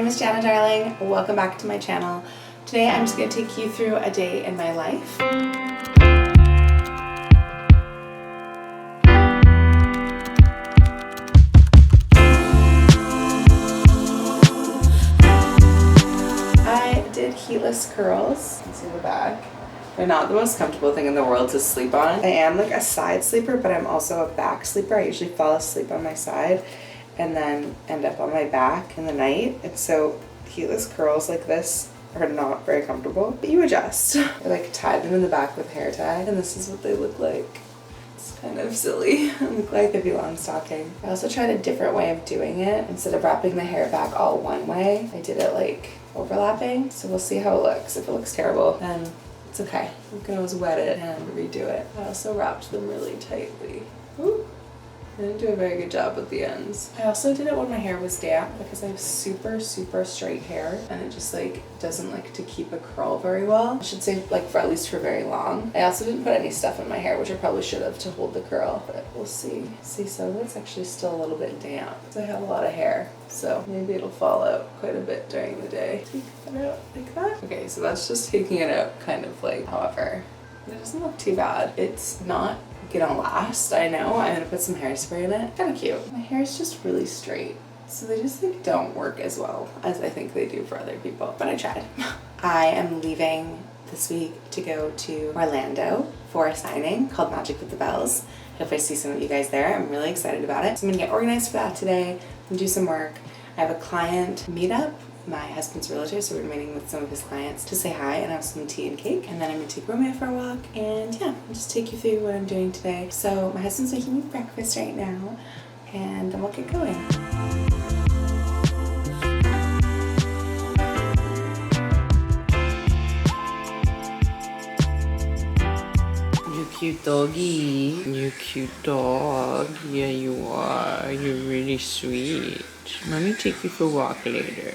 name is Jana, darling. Welcome back to my channel. Today I'm just going to take you through a day in my life. I did heatless curls. You can see the back. They're not the most comfortable thing in the world to sleep on. I am like a side sleeper, but I'm also a back sleeper. I usually fall asleep on my side and then end up on my back in the night. And so heatless curls like this are not very comfortable, but you adjust. I like tie them in the back with hair tie, and this is what they look like. It's kind of silly. I look like a belong stocking. I also tried a different way of doing it. Instead of wrapping the hair back all one way, I did it like overlapping. So we'll see how it looks. If it looks terrible, then it's okay. We can always wet it and redo it. I also wrapped them really tightly. Ooh. I didn't do a very good job with the ends. I also did it when my hair was damp because I have super straight hair and it just like doesn't like to keep a curl very well. I should say like for at least for very long. I also didn't put any stuff in my hair, which I probably should have to hold the curl, but we'll see. See, some of it's actually still a little bit damp because I have a lot of hair. So maybe it'll fall out quite a bit during the day. Take that out like that. Okay, so that's just taking it out kind of like, however, it doesn't look too bad. It's not gonna last, I know. I'm gonna put some hairspray in it. Kind of cute. My hair is just really straight, so they just like don't work as well as I think they do for other people, but I tried. I am leaving this week to go to Orlando for a signing called Magic with the Bells. I hope I see some of you guys there. I'm really excited about it. So I'm gonna get organized for that today and do some work. I have a client meetup. My husband's relative, so we're meeting with some of his clients to say hi and have some tea and cake, and then I'm gonna take Romeo for a walk, and yeah, I'll just take you through what I'm doing today. So my husband's making me breakfast right now, and then we'll get going. You cute doggy. You cute dog. Yeah, you are. You're really sweet. Let me take you for a walk later.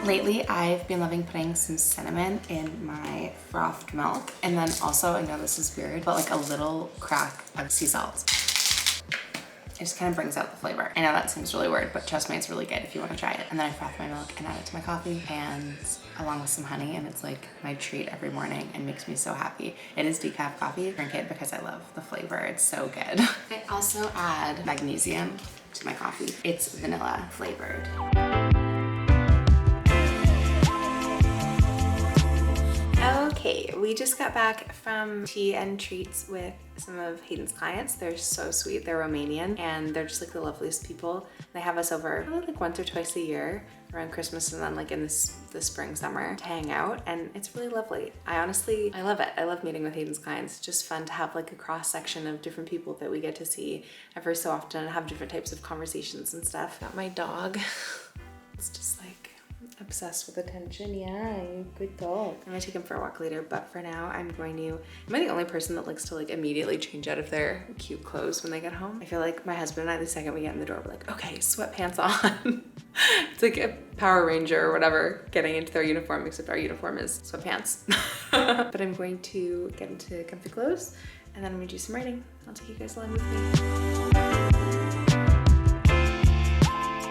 Lately, I've been loving putting some cinnamon in my frothed milk, and then also, I know this is weird, but like a little crack of sea salt. It just kind of brings out the flavor. I know that seems really weird, but trust me, it's really good if you want to try it. And then I froth my milk and add it to my coffee, and along with some honey, and it's like my treat every morning and makes me so happy. It is decaf coffee. Drink it because I love the flavor. It's so good. I also add magnesium to my coffee. It's vanilla flavored. Okay, we just got back from tea and treats with some of Hayden's clients. They're so sweet. They're Romanian and they're just like the loveliest people. They have us over probably like once or twice a year around Christmas and then like in the spring, summer to hang out, and it's really lovely. I love it. I love meeting with Hayden's clients. It's just fun to have like a cross section of different people that we get to see every so often and have different types of conversations and stuff. Got my dog. It's just like obsessed with attention. Yeah, good dog. I'm gonna take him for a walk later, but for now am I the only person that likes to like immediately change out of their cute clothes when they get home? I feel like my husband and I, the second we get in the door, we're like, okay, sweatpants on. It's like a Power Ranger or whatever getting into their uniform, except our uniform is sweatpants. But I'm going to get into comfy clothes and then I'm gonna do some writing. I'll take you guys along with me.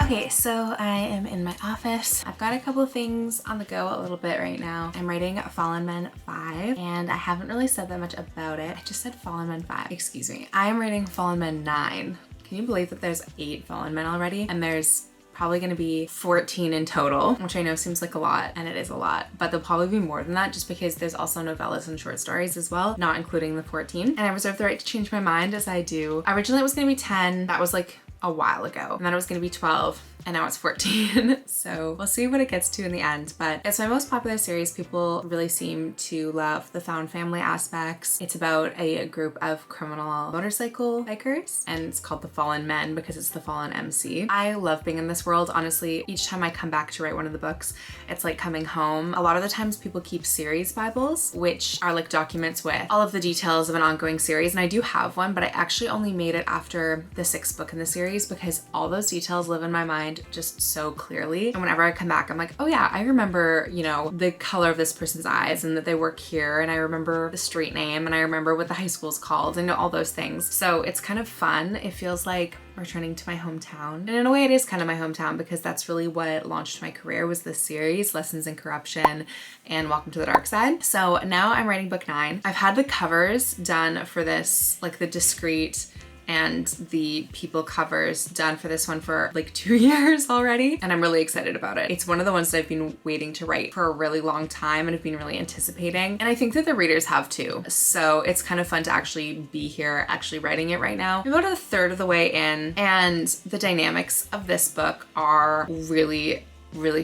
Okay, so I am in my office. I've got a couple of things on the go a little bit right now. I'm writing Fallen Men 5, and I haven't really said that much about it. I just said Fallen Men 5, excuse me. I am writing Fallen Men 9. Can you believe that there's 8 Fallen Men already? And there's probably gonna be 14 in total, which I know seems like a lot, and it is a lot, but there'll probably be more than that just because there's also novellas and short stories as well, not including the 14. And I reserve the right to change my mind as I do. Originally it was gonna be 10, that was like a while ago, and then it was gonna be 12, and now it's 14. So we'll see what it gets to in the end, but it's my most popular series. People really seem to love the found family aspects. It's about a group of criminal motorcycle bikers, and it's called The Fallen Men because it's the Fallen MC. I love being in this world. Honestly, each time I come back to write one of the books, it's like coming home. A lot of the times people keep series Bibles, which are like documents with all of the details of an ongoing series, and I do have one, but I actually only made it after the 6th book in the series. series because all those details live in my mind just so clearly. And whenever I come back, I'm like, oh yeah, I remember, you know, the color of this person's eyes and that they work here. And I remember the street name and I remember what the high school is called and all those things. So it's kind of fun. It feels like returning to my hometown. And in a way it is kind of my hometown because that's really what launched my career, was this series, Lessons in Corruption and Welcome to the Dark Side. So now I'm writing book 9. I've had the covers done for this, like the discreet and the people covers done for this one for like 2 years already. And I'm really excited about it. It's one of the ones that I've been waiting to write for a really long time and have been really anticipating. And I think that the readers have too. So it's kind of fun to actually be here, actually writing it right now. I'm about a third of the way in, and the dynamics of this book are really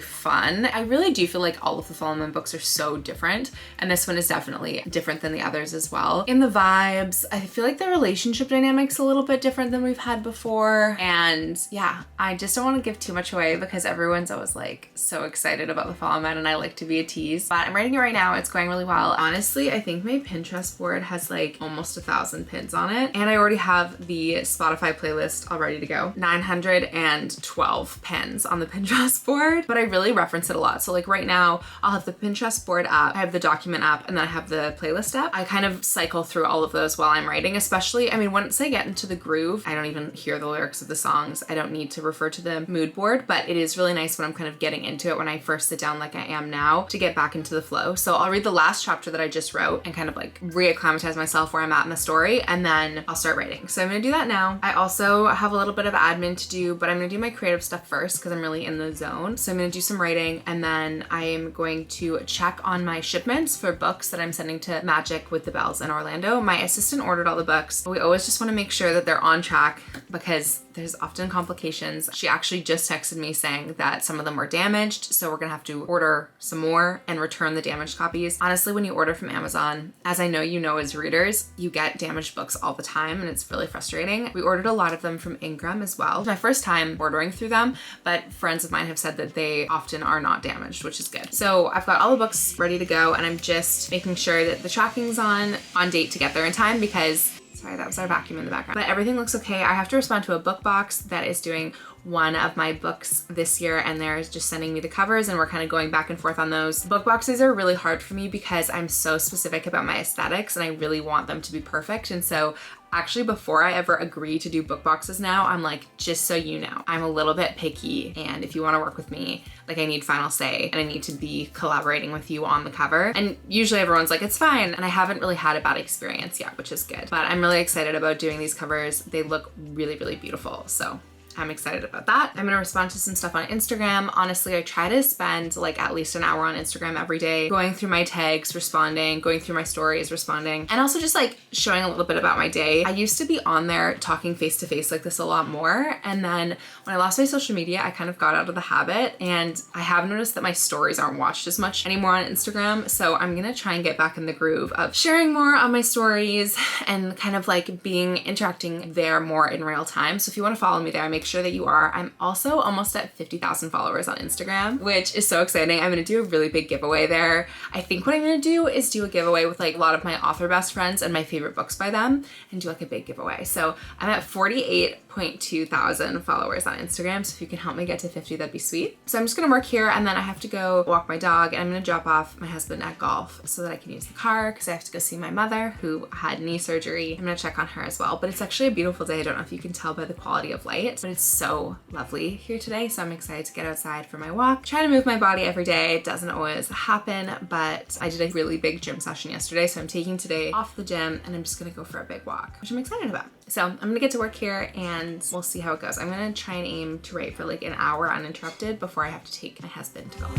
fun. I really do feel like all of the Follow books are so different, and this one is definitely different than the others as well. In the vibes, I feel like the relationship dynamic's a little bit different than we've had before, and yeah, I just don't want to give too much away because everyone's always like so excited about the Follow and I like to be a tease, but I'm writing it right now. It's going really well. Honestly, I think my Pinterest board has like almost 1,000 pins on it, and I already have the Spotify playlist all ready to go. 912 pins on the Pinterest board. But I really reference it a lot. So like right now I'll have the Pinterest board app, I have the document app, and then I have the playlist app. I kind of cycle through all of those while I'm writing, especially, I mean, once I get into the groove, I don't even hear the lyrics of the songs. I don't need to refer to the mood board, but it is really nice when I'm kind of getting into it, when I first sit down like I am now, to get back into the flow. So I'll read the last chapter that I just wrote and kind of like reacclimatize myself where I'm at in the story, and then I'll start writing. So I'm gonna do that now. I also have a little bit of admin to do, but I'm gonna do my creative stuff first because I'm really in the zone. So I'm gonna do some writing, and then I am going to check on my shipments for books that I'm sending to Magic with the Bells in Orlando. My assistant ordered all the books. We always just want to make sure that they're on track because there's often complications. She actually just texted me saying that some of them were damaged, so we're gonna have to order some more and return the damaged copies. Honestly, when you order from Amazon, as I know you know as readers, you get damaged books all the time and it's really frustrating. We ordered a lot of them from Ingram as well. It's my first time ordering through them, but friends of mine have said that they often are not damaged, which is good. So I've got all the books ready to go, and I'm just making sure that the tracking's on date to get there in time because, sorry, that was our vacuum in the background. But everything looks okay. I have to respond to a book box that is doing one of my books this year, and they're just sending me the covers, and we're kind of going back and forth on those. Book boxes are really hard for me because I'm so specific about my aesthetics and I really want them to be perfect. And so actually, before I ever agree to do book boxes now, I'm like, just so you know, I'm a little bit picky, and if you want to work with me, like, I need final say and I need to be collaborating with you on the cover. And usually everyone's like, it's fine. And I haven't really had a bad experience yet, which is good. But I'm really excited about doing these covers. They look really beautiful. So I'm excited about that. I'm gonna respond to some stuff on Instagram. Honestly, I try to spend like at least an hour on Instagram every day, going through my tags, responding, going through my stories, responding, and also just like showing a little bit about my day. I used to be on there talking face to face like this a lot more. And then when I lost my social media, I kind of got out of the habit, and I have noticed that my stories aren't watched as much anymore on Instagram. So I'm gonna try and get back in the groove of sharing more on my stories and kind of like interacting there more in real time. So if you wanna follow me there, make sure that you are. I'm also almost at 50,000 followers on Instagram, which is so exciting. I'm gonna do a really big giveaway there. I think what I'm gonna do is do a giveaway with like a lot of my author best friends and my favorite books by them, and do like a big giveaway. So I'm at 48.2 thousand followers on Instagram, so if you can help me get to 50, that'd be sweet. So I'm just gonna work here, and then I have to go walk my dog, and I'm gonna drop off my husband at golf so that I can use the car because I have to go see my mother who had knee surgery. I'm gonna check on her as well. But it's actually a beautiful day. I don't know if you can tell by the quality of light, but it's so lovely here today, so I'm excited to get outside for my walk. Try to move my body every day. It doesn't always happen, but I did a really big gym session yesterday, so I'm taking today off the gym and I'm just gonna go for a big walk, which I'm excited about. So I'm gonna get to work here and we'll see how it goes. I'm gonna try and aim to write for like an hour uninterrupted before I have to take my husband to golf.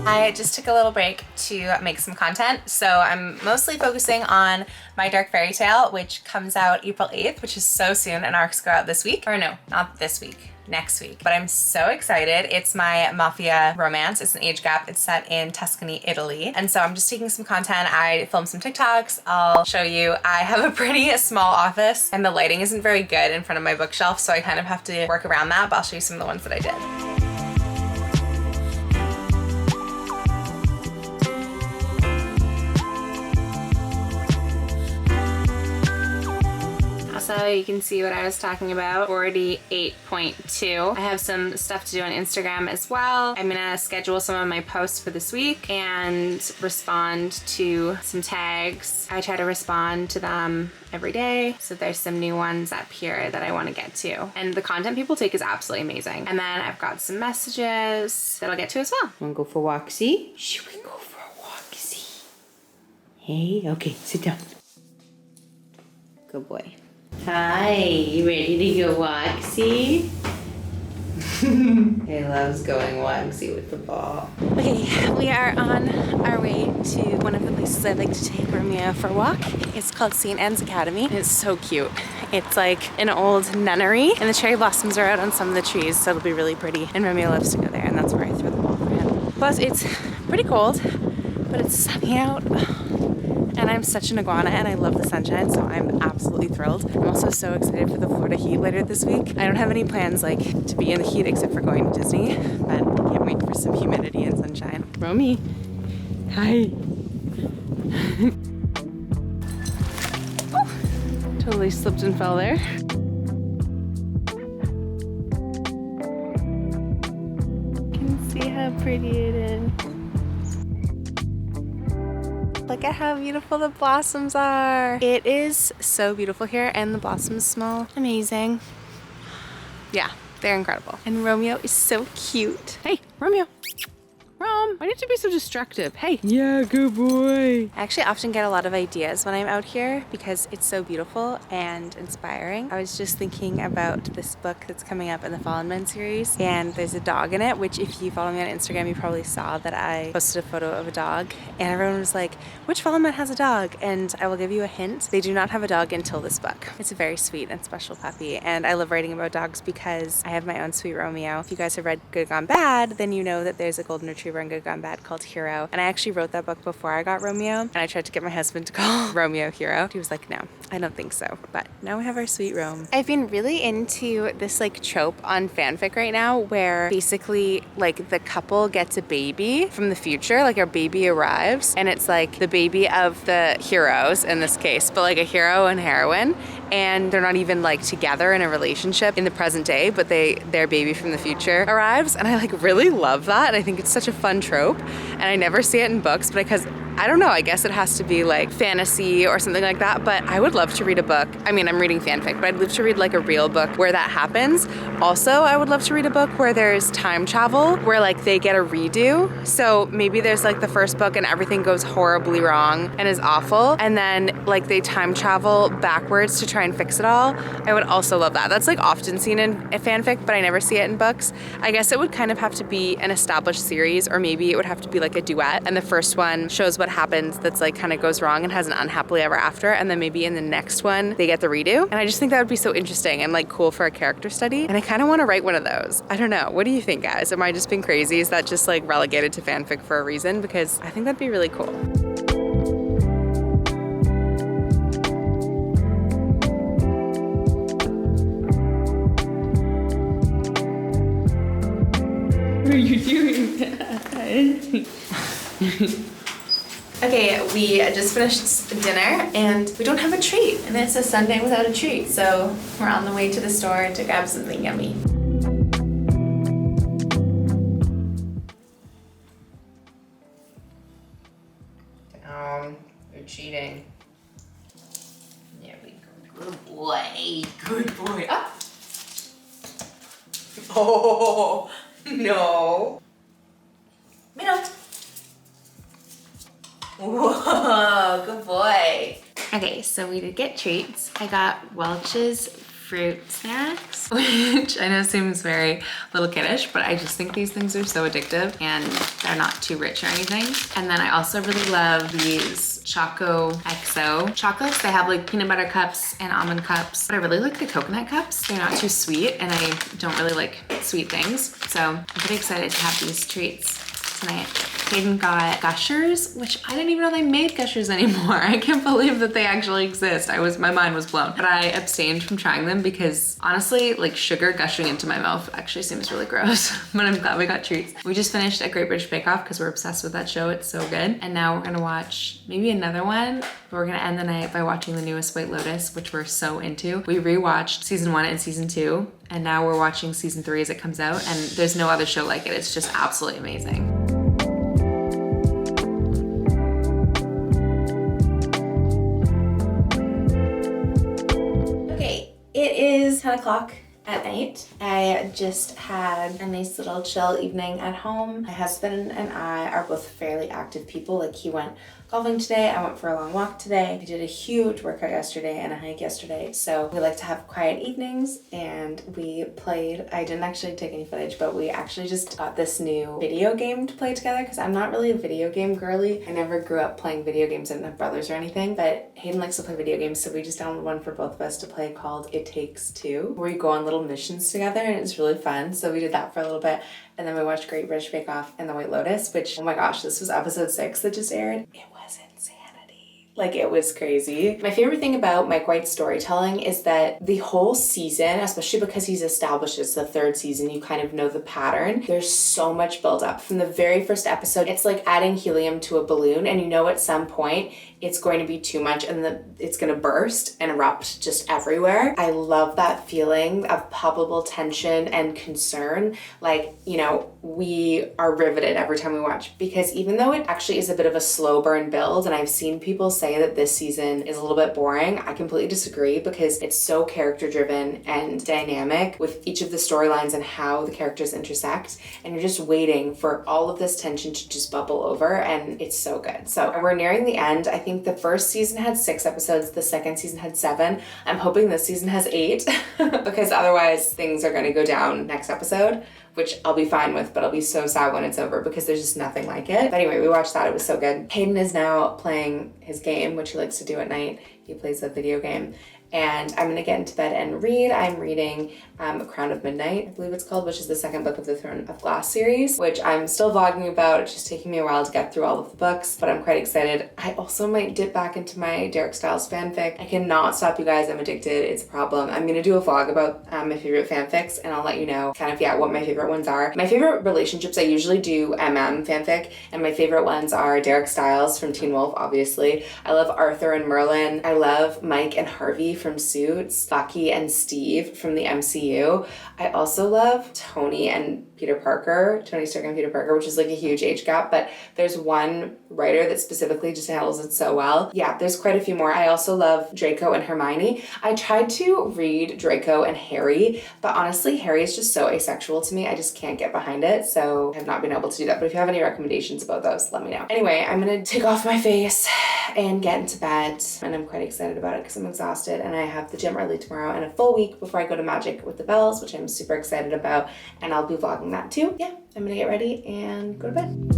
I just took a little break to make some content, so I'm mostly focusing on my dark fairy tale, which comes out April 8th, which is so soon, and arcs go out this week. Or no, not this week, next week. But I'm so excited. It's my mafia romance. It's an age gap. It's set in Tuscany, Italy. And so I'm just taking some content. I filmed some TikToks. I'll show you. I have a pretty small office and the lighting isn't very good in front of my bookshelf, so I kind of have to work around that, but I'll show you some of the ones that I did. Also, you can see what I was talking about, 48.2. I have some stuff to do on Instagram as well. I'm gonna schedule some of my posts for this week and respond to some tags. I try to respond to them every day. So there's some new ones up here that I want to get to. And the content people take is absolutely amazing. And then I've got some messages that I'll get to as well. Wanna go for a walksy? Should we go for a walksy? Hey, okay, sit down. Good boy. Hi, you ready to go walksy? He loves going walksy with the ball. Okay, we are on our way to one of the places I like to take Romeo for a walk. It's called St. Anne's Academy. It's so cute. It's like an old nunnery, and the cherry blossoms are out on some of the trees, so it'll be really pretty. And Romeo loves to go there, and that's where I throw the ball for him. Plus, it's pretty cold, but it's sunny out. And I'm such an iguana and I love the sunshine, so I'm absolutely thrilled. I'm also so excited for the Florida heat later this week. I don't have any plans like to be in the heat except for going to Disney, but I can't wait for some humidity and sunshine. Romy, hi. Oh, totally slipped and fell there. You can see how pretty it is. Look at how beautiful the blossoms are. It is so beautiful here, and the blossoms smell amazing. Yeah, they're incredible. And Romeo is so cute. Hey, Romeo. Rom, why do you have to be so destructive? Hey. Yeah, good boy. I actually often get a lot of ideas when I'm out here because it's so beautiful and inspiring. I was just thinking about this book that's coming up in the Fallen Men series, and there's a dog in it, which if you follow me on Instagram, you probably saw that I posted a photo of a dog, and everyone was like, which Fallen Man has a dog? And I will give you a hint. They do not have a dog until this book. It's a very sweet and special puppy, and I love writing about dogs because I have my own sweet Romeo. If you guys have read Good Gone Bad, then you know that there's a golden retriever in Good Gone Bad called Hero, and I actually wrote that book before I got Romeo, and I tried to get my husband to call Romeo Hero. He was like, no, I don't think so, but now we have our sweet Rome. I've been really into this like trope on fanfic right now where basically like the couple gets a baby from the future, like a baby arrives, and it's like the baby of the heroes in this case, but like a hero and heroine, and they're not even like together in a relationship in the present day, but their baby from the future arrives, and I like really love that, and I think it's such a fun trope, and I never see it in books, but because I don't know, I guess it has to be like fantasy or something like that, but I would love to read a book. I mean, I'm reading fanfic, but I'd love to read like a real book where that happens. Also, I would love to read a book where there's time travel, where like they get a redo. So maybe there's like the first book and everything goes horribly wrong and is awful, and then like they time travel backwards to try and fix it all. I would also love that. That's like often seen in fanfic, but I never see it in books. I guess it would kind of have to be an established series, or maybe it would have to be like a duet, and the first one shows what happens that's like kind of goes wrong and has an unhappily ever after, and then maybe in the next one they get the redo. And I just think that would be so interesting and like cool for a character study, and I kind of want to write one of those. I don't know, what do you think, guys? Am I just being crazy? Is that just like relegated to fanfic for a reason? Because I think that'd be really cool. What are you doing? Okay, we just finished dinner and we don't have a treat, and it's a Sunday without a treat, so we're on the way to the store to grab something yummy. You're cheating. There we go. Good boy. Good boy. Up. Oh, no. Middle. Whoa, good boy. Okay, so we did get treats. I got Welch's fruit snacks, which I know seems very little kiddish, but I just think these things are so addictive and they're not too rich or anything. And then I also really love these Choco XO chocolates. They have like peanut butter cups and almond cups, but I really like the coconut cups. They're not too sweet and I don't really like sweet things. So I'm pretty excited to have these treats. tonight. Hayden got Gushers, which I didn't even know they made Gushers anymore. I can't believe that they actually exist. My mind was blown. But I abstained from trying them because honestly, like sugar gushing into my mouth actually seems really gross. But I'm glad we got treats. We just finished a Great British Bake Off because we're obsessed with that show. It's so good. And now we're gonna watch maybe another one, but we're gonna end the night by watching the newest White Lotus, which we're so into. We rewatched season 1 and season 2, and now we're watching season 3 as it comes out, and there's no other show like it. It's just absolutely amazing. It is 10 o'clock at night. I just had a nice little chill evening at home. My husband and I are both fairly active people. Like, he went golfing today, I went for a long walk today. I did a huge workout yesterday and a hike yesterday. So we like to have quiet evenings, and we played, I didn't actually take any footage, but we actually just got this new video game to play together because I'm not really a video game girly. I never grew up playing video games. I didn't have brothers or anything, but Hayden likes to play video games, so we just downloaded one for both of us to play called It Takes Two, where you go on little missions together, and it's really fun. So we did that for a little bit, and then we watched Great British Bake Off and The White Lotus, which, oh my gosh, this was episode 6 that just aired. It was insanity. Like, it was crazy. My favorite thing about Mike White's storytelling is that the whole season, especially because he's established it's the 3rd season, you kind of know the pattern. There's so much build up. From the very first episode, it's like adding helium to a balloon, and you know at some point it's going to be too much and it's going to burst and erupt just everywhere. I love that feeling of palpable tension and concern. Like, you know, we are riveted every time we watch, because even though it actually is a bit of a slow burn build, and I've seen people say that this season is a little bit boring, I completely disagree, because it's so character driven and dynamic with each of the storylines and how the characters intersect, and you're just waiting for all of this tension to just bubble over, and it's so good. So we're nearing the end. I think the first season had 6 episodes, the second season had 7. I'm hoping this season has 8 because otherwise things are going to go down next episode, which I'll be fine with, but I'll be so sad when it's over because there's just nothing like it. But anyway, we watched that. It was so good. Hayden is now playing his game, which he likes to do at night. He plays a video game. And I'm gonna get into bed and read. I'm reading Crown of Midnight, I believe it's called, which is the 2nd book of the Throne of Glass series, which I'm still vlogging about. It's just taking me a while to get through all of the books, but I'm quite excited. I also might dip back into my Derek Styles fanfic. I cannot stop, you guys. I'm addicted. It's a problem. I'm gonna do a vlog about my favorite fanfics, and I'll let you know kind of, what my favorite ones are. My favorite relationships, I usually do fanfic, and my favorite ones are Derek Styles from Teen Wolf, obviously. I love Arthur and Merlin. I love Mike and Harvey from Suits, Bucky and Steve from the MCU. I also love Tony Stark and Peter Parker, which is like a huge age gap, but there's one writer that specifically just handles it so well. Yeah, there's quite a few more. I also love Draco and Hermione. I tried to read Draco and Harry, but honestly, Harry is just so asexual to me. I just can't get behind it, so I have not been able to do that. But if you have any recommendations about those, let me know. Anyway, I'm gonna take off my face and get into bed, and I'm quite excited about it because I'm exhausted, and I have the gym early tomorrow and a full week before I go to Magic with the Bells, which I'm super excited about, and I'll be vlogging that too. Yeah, I'm gonna get ready and go to bed.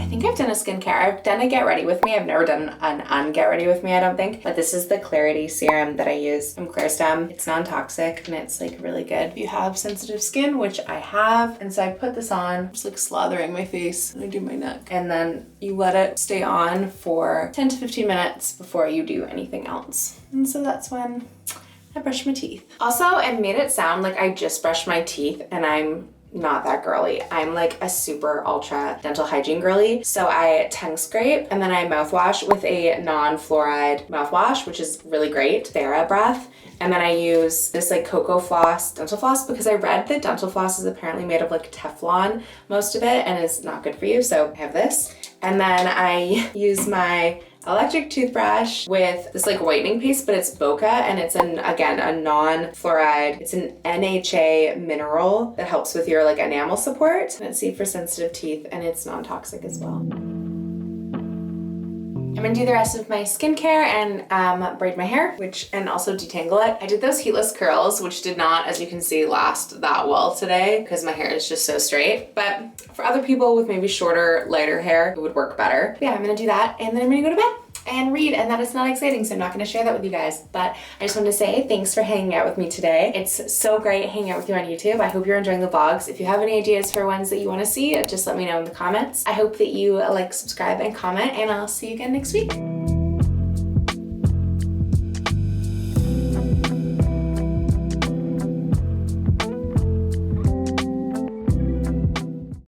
I think I've done a skincare. I've done a get ready with me. I've never done an unget ready with me, I don't think. But this is the Clarity Serum that I use from Clairstem. It's non-toxic and it's like really good if you have sensitive skin, which I have. And so I put this on, just like slathering my face and I do my neck. And then you let it stay on for 10 to 15 minutes before you do anything else. And so that's when I brush my teeth. Also, I've made it sound like I just brushed my teeth, and I'm not that girly. I'm like a super ultra dental hygiene girly. So I tongue scrape and then I mouthwash with a non-fluoride mouthwash, which is really great, TheraBreath. And then I use this like cocoa floss, dental floss, because I read that dental floss is apparently made of like Teflon, most of it, and is not good for you. So I have this. And then I use my electric toothbrush with this like whitening paste, but it's Boca, and it's again a non-fluoride. It's an NHA mineral that helps with your like enamel support, and it's safe for sensitive teeth, and it's non-toxic as well. I'm gonna do the rest of my skincare and braid my hair, and also detangle it. I did those heatless curls, which did not, as you can see, last that well today because my hair is just so straight. But for other people with maybe shorter, lighter hair, it would work better. Yeah, I'm gonna do that, and then I'm gonna go to bed. and read, and that is not exciting, so I'm not going to share that with you guys. But I just wanted to say thanks for hanging out with me today. It's so great hanging out with you on YouTube. I hope you're enjoying the vlogs. If you have any ideas for ones that you want to see, just let me know in the comments. I hope that you like, subscribe, and comment, and I'll see you again next week.